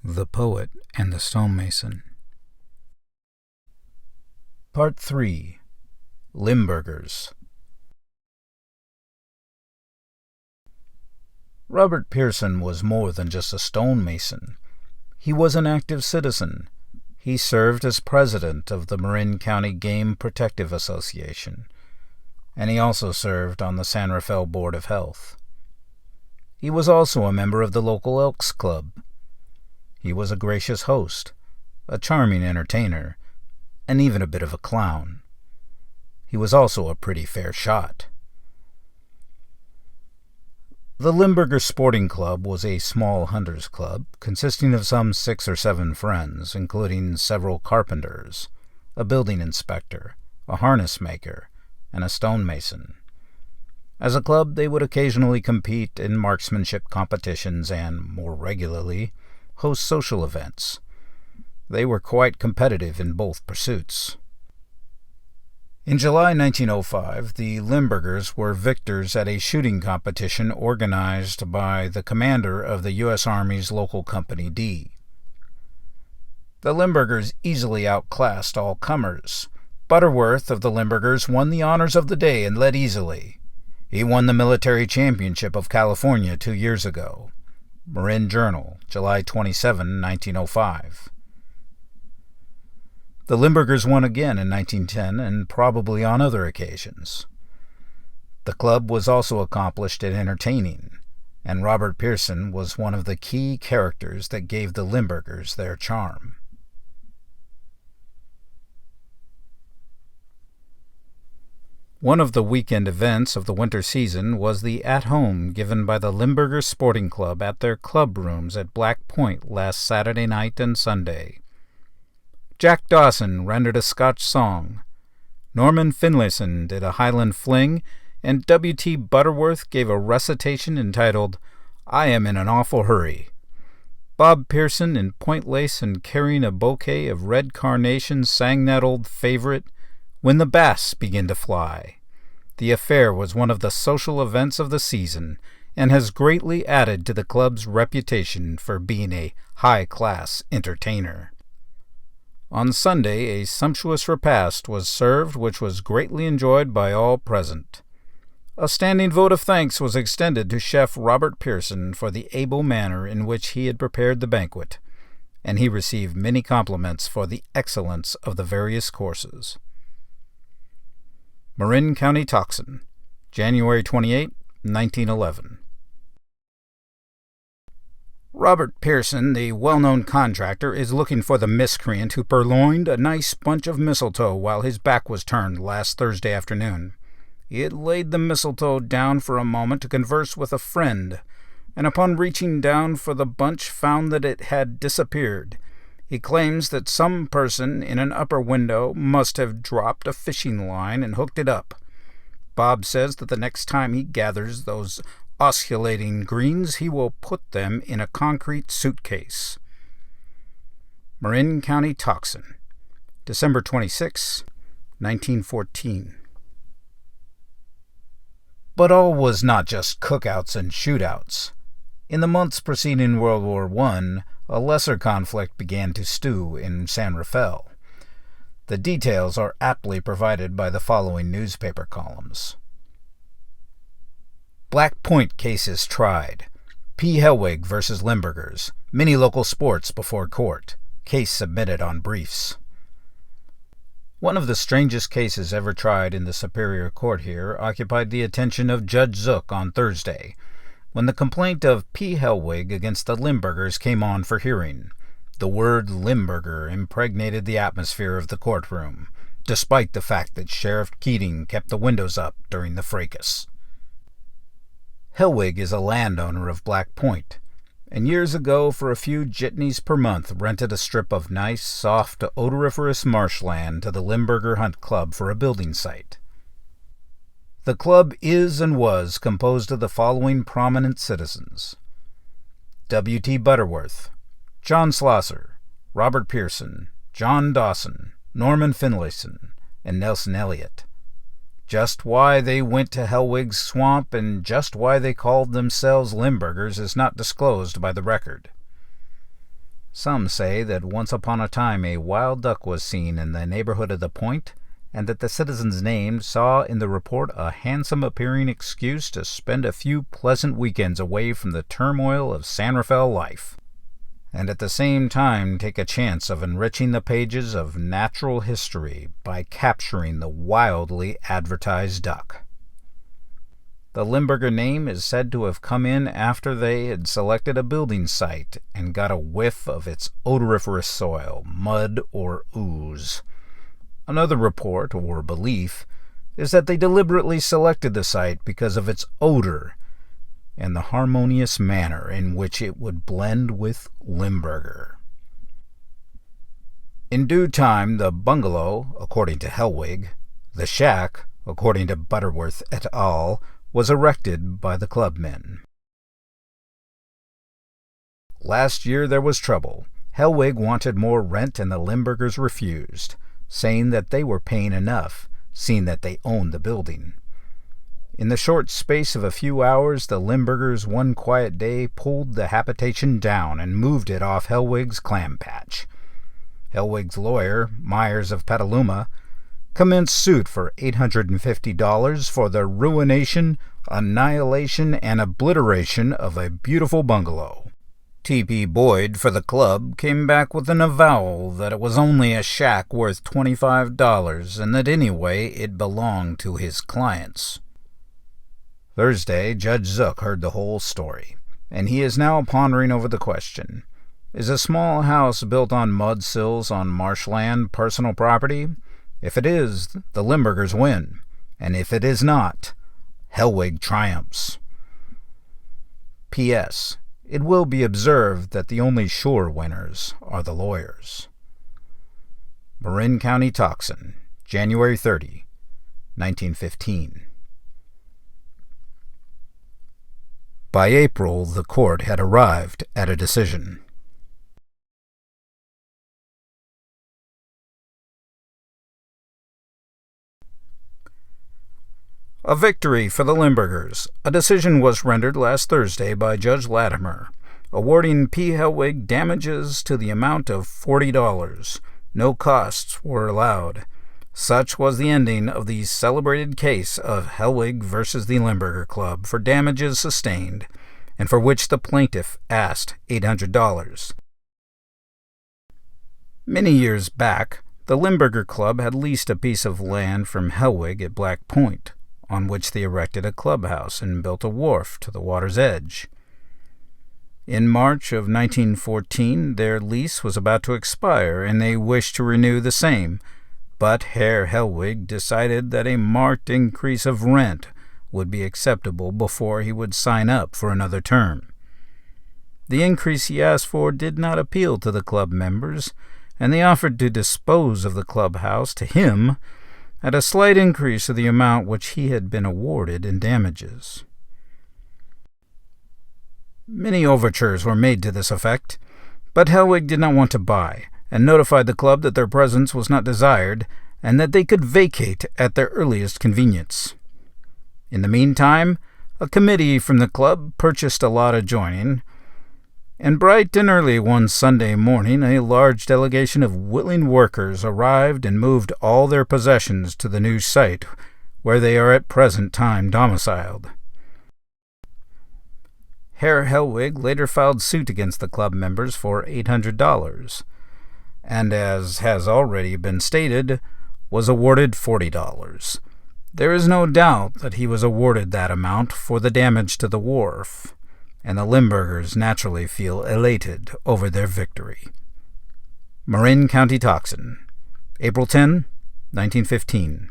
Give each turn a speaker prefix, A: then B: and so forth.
A: The Poet and the Stonemason. Part 3. Limburgers. Robert Pearson was more than just a stonemason. He was an active citizen. He served as president of the Marin County Game Protective Association, and he also served on the San Rafael Board of Health. He was also a member of the local Elks Club. He was a gracious host, a charming entertainer, and even a bit of a clown. He was also a pretty fair shot. The Limburger Sporting Club was a small hunters' club consisting of some 6 or 7 friends, including several carpenters, a building inspector, a harness maker, and a stonemason. As a club, they would occasionally compete in marksmanship competitions and, more regularly, host social events. They were quite competitive in both pursuits. In July 1905, the Limburgers were victors at a shooting competition organized by the commander of the U.S. Army's local Company D. The Limburgers easily outclassed all comers. Butterworth of the Limburgers won the honors of the day and led easily. He won the military championship of California 2 years ago. Marin Journal, July 27, 1905. The Limburgers won again in 1910 and probably on other occasions. The club was also accomplished at entertaining, and Robert Pearson was one of the key characters that gave the Limburgers their charm. One of the weekend events of the winter season was the at-home given by the Limburger Sporting Club at their club rooms at Black Point last Saturday night and Sunday. Jack Dawson rendered a Scotch song, Norman Finlayson did a Highland fling, and W.T. Butterworth gave a recitation entitled, I Am in an Awful Hurry. Bob Pearson, in point lace and carrying a bouquet of red carnations, sang that old favorite, When the Bass Begin to Fly. The affair was one of the social events of the season, and has greatly added to the club's reputation for being a high-class entertainer. On Sunday, a sumptuous repast was served which was greatly enjoyed by all present. A standing vote of thanks was extended to Chef Robert Pearson for the able manner in which he had prepared the banquet, and he received many compliments for the excellence of the various courses. Marin County Tocsin, January 28, 1911. Robert Pearson, the well-known contractor, is looking for the miscreant who purloined a nice bunch of mistletoe while his back was turned last Thursday afternoon. He had laid the mistletoe down for a moment to converse with a friend, and upon reaching down for the bunch found that it had disappeared. He claims that some person in an upper window must have dropped a fishing line and hooked it up. Bob says that the next time he gathers those osculating greens, he will put them in a concrete suitcase. Marin County Tocsin, December 26, 1914. But all was not just cookouts and shootouts. In the months preceding World War I, a lesser conflict began to stew in San Rafael. The details are aptly provided by the following newspaper columns. Black Point cases tried. P. Hellwig versus Limburgers. Many local sports before court. Case submitted on briefs. One of the strangest cases ever tried in the Superior Court here occupied the attention of Judge Zook on Thursday, when the complaint of P. Hellwig against the Limburgers came on for hearing. The word Limburger impregnated the atmosphere of the courtroom, despite the fact that Sheriff Keating kept the windows up during the fracas. Hellwig is a landowner of Black Point, and years ago for a few jitneys per month rented a strip of nice, soft, odoriferous marshland to the Limburger Hunt Club for a building site. The club is and was composed of the following prominent citizens: W.T. Butterworth, John Slosser, Robert Pearson, John Dawson, Norman Finlayson, and Nelson Elliott. Just why they went to Hellwig's swamp and just why they called themselves Limburgers is not disclosed by the record. Some say that once upon a time a wild duck was seen in the neighborhood of the point, and that the citizens named saw in the report a handsome-appearing excuse to spend a few pleasant weekends away from the turmoil of San Rafael life, and at the same time take a chance of enriching the pages of natural history by capturing the wildly advertised duck. The Limburger name is said to have come in after they had selected a building site and got a whiff of its odoriferous soil, mud, or ooze. Another report, or belief, is that they deliberately selected the site because of its odor and the harmonious manner in which it would blend with Limburger. In due time, the bungalow, according to Hellwig, the shack, according to Butterworth et al., was erected by the clubmen. Last year there was trouble. Hellwig wanted more rent and the Limburgers refused, saying that they were paying enough, seeing that they owned the building. In the short space of a few hours, the Limburgers one quiet day pulled the habitation down and moved it off Hellwig's clam patch. Hellwig's lawyer, Myers of Petaluma, commenced suit for $850 for the ruination, annihilation, and obliteration of a beautiful bungalow. T.P. Boyd for the club came back with an avowal that it was only a shack worth $25 and that anyway it belonged to his clients. Thursday, Judge Zook heard the whole story, and he is now pondering over the question. Is a small house built on mud sills on marshland personal property? If it is, the Limburgers win, and if it is not, Hellwig triumphs. P.S. It will be observed that the only sure winners are the lawyers. Marin County Tocsin, January 30, 1915. By April, the court had arrived at a decision. A victory for the Limburgers. A decision was rendered last Thursday by Judge Latimer, awarding P. Hellwig damages to the amount of $40. No costs were allowed. Such was the ending of the celebrated case of Hellwig versus the Limburger Club for damages sustained, and for which the plaintiff asked $800. Many years back, the Limburger Club had leased a piece of land from Hellwig at Black Point, on which they erected a clubhouse and built a wharf to the water's edge. In March of 1914, their lease was about to expire, and they wished to renew the same, but Herr Hellwig decided that a marked increase of rent would be acceptable before he would sign up for another term. The increase he asked for did not appeal to the club members, and they offered to dispose of the clubhouse to him at a slight increase of the amount which he had been awarded in damages. Many overtures were made to this effect, but Hellwig did not want to buy, and notified the club that their presence was not desired, and that they could vacate at their earliest convenience. In the meantime, a committee from the club purchased a lot adjoining, and bright and early one Sunday morning a large delegation of willing workers arrived and moved all their possessions to the new site, where they are at present time domiciled. Herr Hellwig later filed suit against the club members for $800, and as has already been stated, was awarded $40. There is no doubt that he was awarded that amount for the damage to the wharf, and the Limburgers naturally feel elated over their victory. Marin County Tocsin, April 10, 1915.